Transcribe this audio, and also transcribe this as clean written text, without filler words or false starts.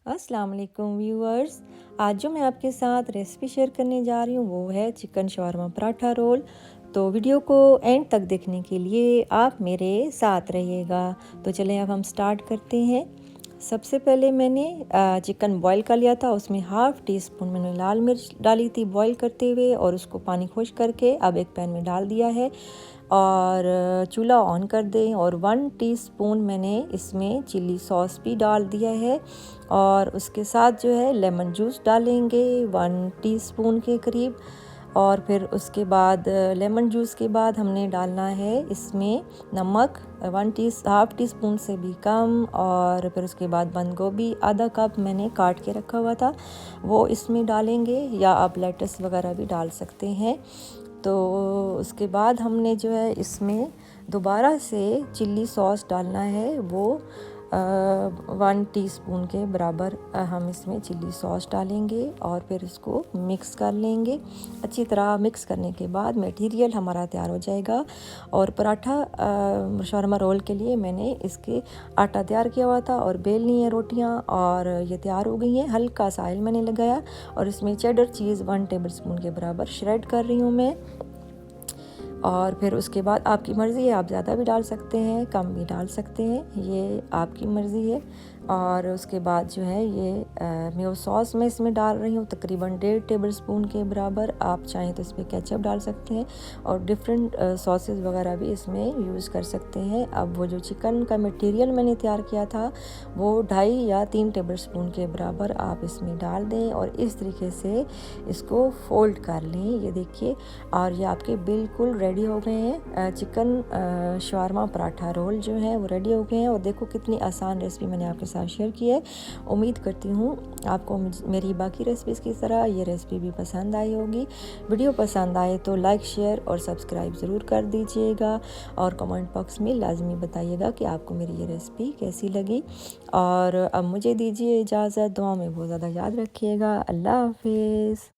अस्सलाम वालेकुम व्यूअर्स। आज जो मैं आपके साथ रेसिपी शेयर करने जा रही हूँ वो है चिकन शवारमा पराठा रोल। तो वीडियो को एंड तक देखने के लिए आप मेरे साथ रहिएगा। तो चलें अब हम स्टार्ट करते हैं। सबसे पहले मैंने चिकन बॉईल कर लिया था। उसमें हाफ़ टी स्पून मैंने लाल मिर्च डाली थी बॉईल करते हुए, और उसको पानी खुश करके अब एक पैन में डाल दिया है और चूल्हा ऑन कर दें। और 1 टीस्पून मैंने इसमें चिली सॉस भी डाल दिया है, और उसके साथ जो है लेमन जूस डालेंगे 1 टीस्पून के करीब। और फिर उसके बाद लेमन जूस के बाद हमने डालना है इसमें नमक हाफ़ टी स्पून से भी कम। और फिर उसके बाद बंद गोभी आधा कप मैंने काट के रखा हुआ था वो इसमें डालेंगे, या आप लेटस वगैरह भी डाल सकते हैं। तो उसके बाद हमने जो है इसमें दोबारा से चिल्ली सॉस डालना है, वो 1 टीस्पून के बराबर हम इसमें चिल्ली सॉस डालेंगे और फिर इसको मिक्स कर लेंगे। अच्छी तरह मिक्स करने के बाद मटेरियल हमारा तैयार हो जाएगा। और पराठा शौरमा रोल के लिए मैंने इसके आटा तैयार किया हुआ था और बेलनी है रोटियां, और ये तैयार हो गई हैं। हल्का सा ऑयल मैंने लगाया और इसमें चेडर चीज़ 1 टेबलस्पून के बराबर श्रेड कर रही हूँ मैं। और फिर उसके बाद आपकी मर्ज़ी है, आप ज़्यादा भी डाल सकते हैं, कम भी डाल सकते हैं, ये आपकी मर्ज़ी है। और उसके बाद जो है ये मेयो सॉस मैं इसमें डाल रही हूँ तकरीबन 1.5 टेबलस्पून के बराबर। आप चाहें तो इसमें केचप डाल सकते हैं और डिफरेंट सॉसेस वगैरह भी इसमें यूज़ कर सकते हैं। अब वो जो चिकन का मटेरियल मैंने तैयार किया था वो 2.5 या 3 टेबलस्पून के बराबर आप इसमें डाल दें और इस तरीके से इसको फोल्ड कर लें। ये देखिए, और ये आपके बिल्कुल रेडी हो गए हैं। चिकन शवारमा पराठा रोल जो है वो रेडी हो गए हैं। और देखो कितनी आसान रेसिपी मैंने आपके साथ शेयर की है। उम्मीद करती हूँ आपको मेरी बाकी रेसिपीज़ की तरह ये रेसिपी भी पसंद आई होगी। वीडियो पसंद आए तो लाइक शेयर और सब्सक्राइब ज़रूर कर दीजिएगा, और कमेंट बॉक्स में लाजमी बताइएगा कि आपको मेरी ये रेसिपी कैसी लगी। और अब मुझे दीजिए इजाज़त। दुआ में बहुत ज़्यादा याद रखिएगा। अल्लाह हाफिज़।